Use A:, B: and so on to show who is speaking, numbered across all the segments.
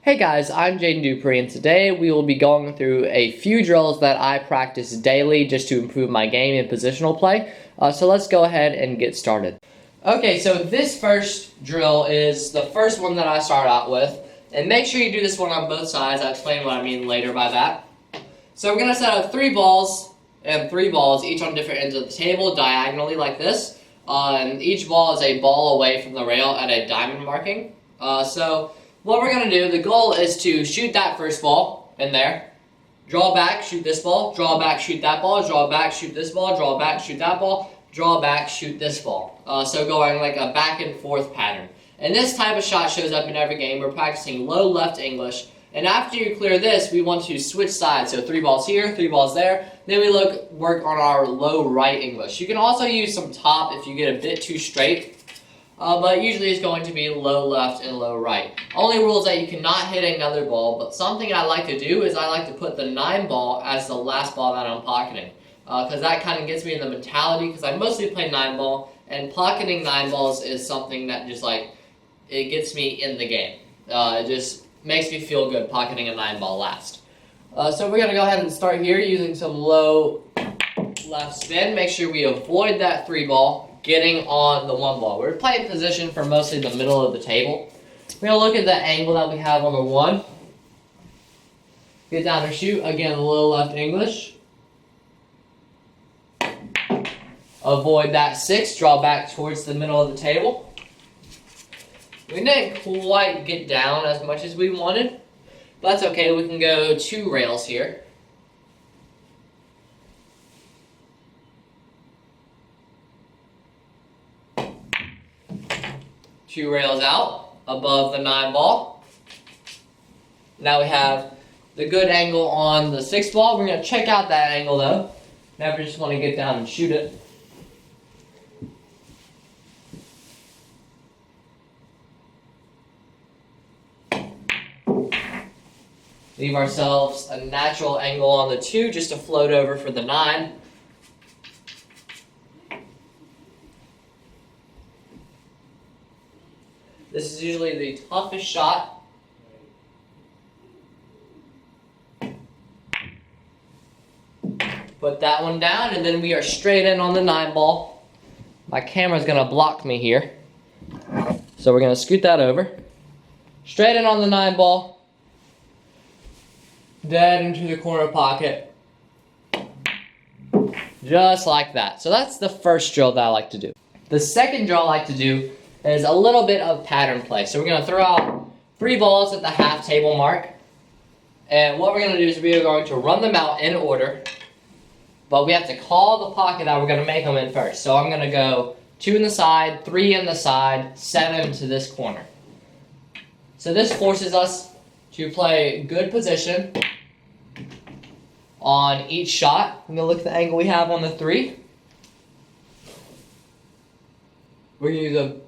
A: Hey guys, I'm Dupree, and today we will be going through a few drills that I practice daily just to improve my game and positional play. So let's go ahead and get started. Okay, so this first drill is the first one that I start out with, and make sure you do this one on both sides. I'll explain what I mean later by that. So we're going to set up 3 balls and 3 balls, each on different ends of the table, diagonally like this. And each ball is a ball away from the rail at a diamond marking. What we're going to do, the goal is to shoot that first ball in there, draw back, shoot this ball, draw back, shoot that ball, draw back, shoot this ball, draw back, shoot that ball, draw back, shoot this ball. So going like a back and forth pattern. And this type of shot shows up in every game. We're practicing low left English. And after you clear this, we want to switch sides. So 3 balls here, 3 balls there. Then we work on our low right English. You can also use some top if you get a bit too straight. But usually it's going to be low left and low right. Only rule is that you cannot hit another ball, but something I like to do is I like to put the 9 ball as the last ball that I'm pocketing. Because that kind of gets me in the mentality, because I mostly play 9 ball, and pocketing 9 balls is something that just it gets me in the game. It just makes me feel good pocketing a 9 ball last. So we're going to go ahead and start here using some low left spin. Make sure we avoid that 3 ball. Getting on the 1 ball. We're playing position for mostly the middle of the table. We're going to look at the angle that we have on the 1. Get down and shoot. Again, low left English. Avoid that 6. Draw back towards the middle of the table. We didn't quite get down as much as we wanted, but that's okay. We can go 2 rails here. 2 rails out above the 9 ball. Now we have the good angle on the 6 ball. We're going to check out that angle though. Never just want to get down and shoot it. Leave ourselves a natural angle on the 2 just to float over for the 9. This is usually the toughest shot. Put that one down, and then we are straight in on the 9 ball. My camera's going to block me here, so we're going to scoot that over. Straight in on the 9 ball. Dead into the corner pocket. Just like that. So that's the first drill that I like to do. The second drill I like to do is a little bit of pattern play. So we're going to throw out 3 balls at the half table mark. And what we're going to do is we are going to run them out in order. But we have to call the pocket that we're going to make them in first. So I'm going to go 2 in the side, 3 in the side, 7 to this corner. So this forces us to play good position on each shot. I'm going to look at the angle we have on the 3. We're going to use a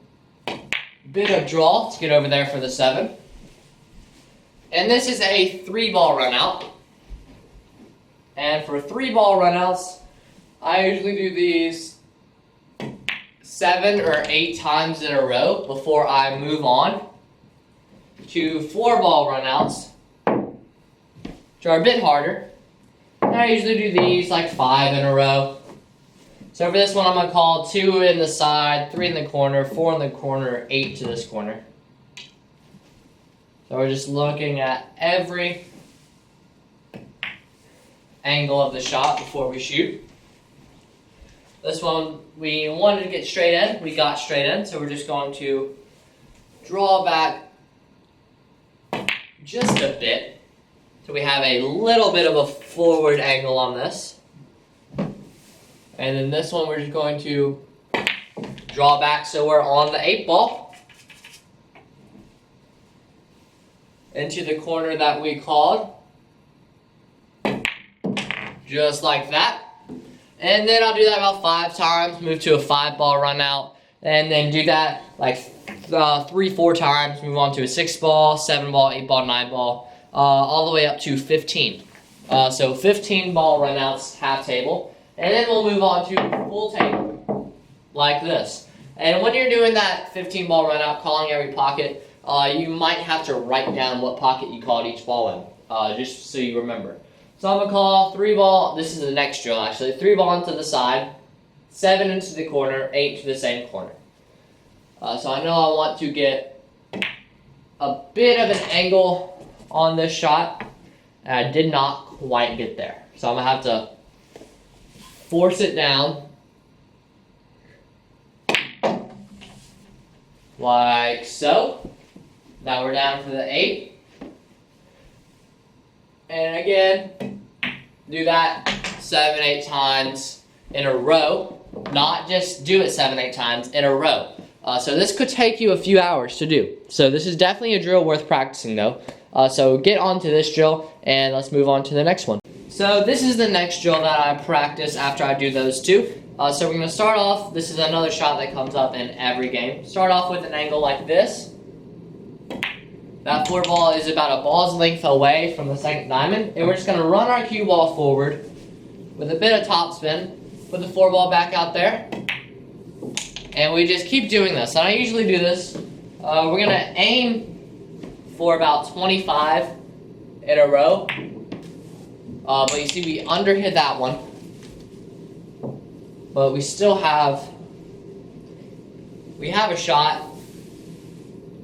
A: bit of draw to get over there for the 7. And this is a 3 ball run out. And for 3 ball run outs, I usually do these 7 or 8 times in a row before I move on to 4 ball run outs, which are a bit harder. And I usually do these like 5 in a row. So for this one, I'm going to call 2 in the side, 3 in the corner, 4 in the corner, 8 to this corner. So we're just looking at every angle of the shot before we shoot. This one, we wanted to get straight in. We got straight in, so we're just going to draw back just a bit. So we have a little bit of a forward angle on this. And then this one, we're just going to draw back so we're on the 8 ball. Into the corner that we called. Just like that. And then I'll do that about 5 times, move to a 5 ball run out. And then do that like 3-4 times, move on to a 6 ball, 7 ball, 8 ball, 9 ball, all the way up to 15. So 15 ball run outs, half table. And then we'll move on to full table, like this. And when you're doing that 15 ball run out, calling every pocket, you might have to write down what pocket you called each ball in, just so you remember. So I'm going to call 3 ball, this is the next drill actually, 3 ball into the side, 7 into the corner, 8 to the same corner. So I know I want to get a bit of an angle on this shot, and I did not quite get there. So I'm going to have to force it down, like so. Now we're down for the 8. And again, do that 7, 8 times in a row. Not just do it 7, 8 times in a row. So this could take you a few hours to do. So this is definitely a drill worth practicing though. So get onto this drill and let's move on to the next one. So this is the next drill that I practice after I do those 2. So we're going to start off, this is another shot that comes up in every game. Start off with an angle like this. That 4 ball is about a ball's length away from the second diamond. And we're just going to run our cue ball forward with a bit of topspin. Put the 4 ball back out there. And we just keep doing this. And I usually do this. We're going to aim for about 25 in a row. But you see we underhit that one. But we still have a shot.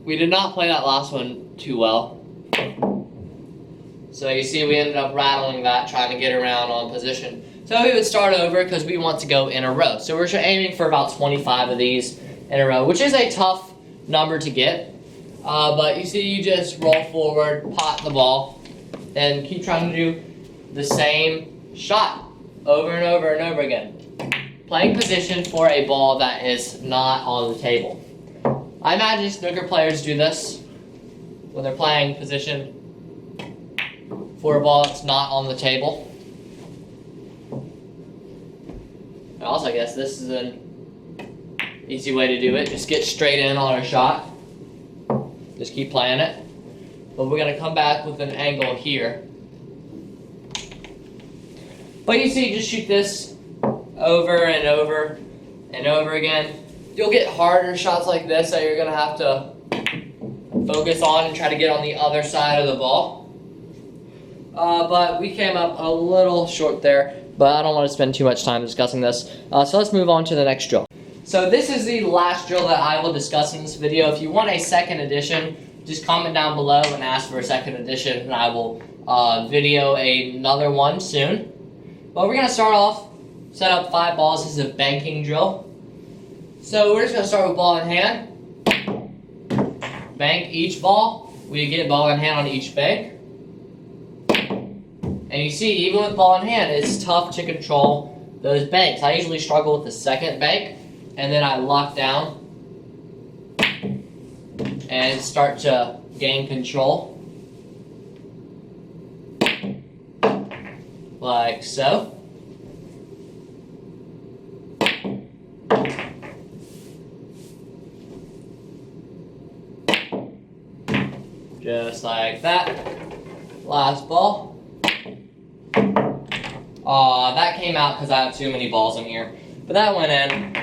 A: We did not play that last one too well. So you see we ended up rattling that, trying to get around on position. So we would start over because we want to go in a row. So we're aiming for about 25 of these in a row, which is a tough number to get. But you see you just roll forward, pot the ball, and keep trying to do the same shot over and over and over again. Playing position for a ball that is not on the table. I imagine snooker players do this when they're playing position for a ball that's not on the table. And also, I guess this is an easy way to do it. Just get straight in on our shot. Just keep playing it. But we're going to come back with an angle here. But you see, just shoot this over and over and over again. You'll get harder shots like this that you're going to have to focus on and try to get on the other side of the ball. But we came up a little short there, but I don't want to spend too much time discussing this. So let's move on to the next drill. So this is the last drill that I will discuss in this video. If you want a second edition, just comment down below and ask for a second edition, and I will video another one soon. But we're going to start off, set up 5 balls. This is a banking drill. So we're just going to start with ball in hand. Bank each ball. We get ball in hand on each bank. And you see, even with ball in hand, it's tough to control those banks. I usually struggle with the second bank, and then I lock down and start to gain control. Like so. Just like that. Last ball. That came out because I have too many balls in here. But that went in.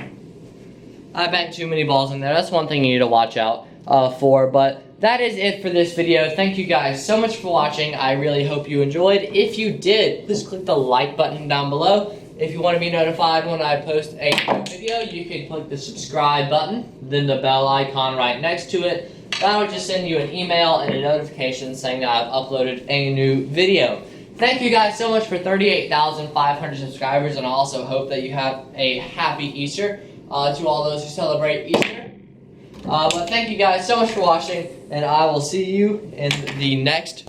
A: I banked too many balls in there. That's one thing you need to watch out for. But that is it for this video. Thank you guys so much for watching. I really hope you enjoyed. If you did, please click the like button down below. If you want to be notified when I post a new video, you can click the subscribe button, then the bell icon right next to it. That would just send you an email and a notification saying that I've uploaded a new video. Thank you guys so much for 38,500 subscribers, and I also hope that you have a happy Easter to all those who celebrate Easter. But thank you guys so much for watching, and I will see you in the next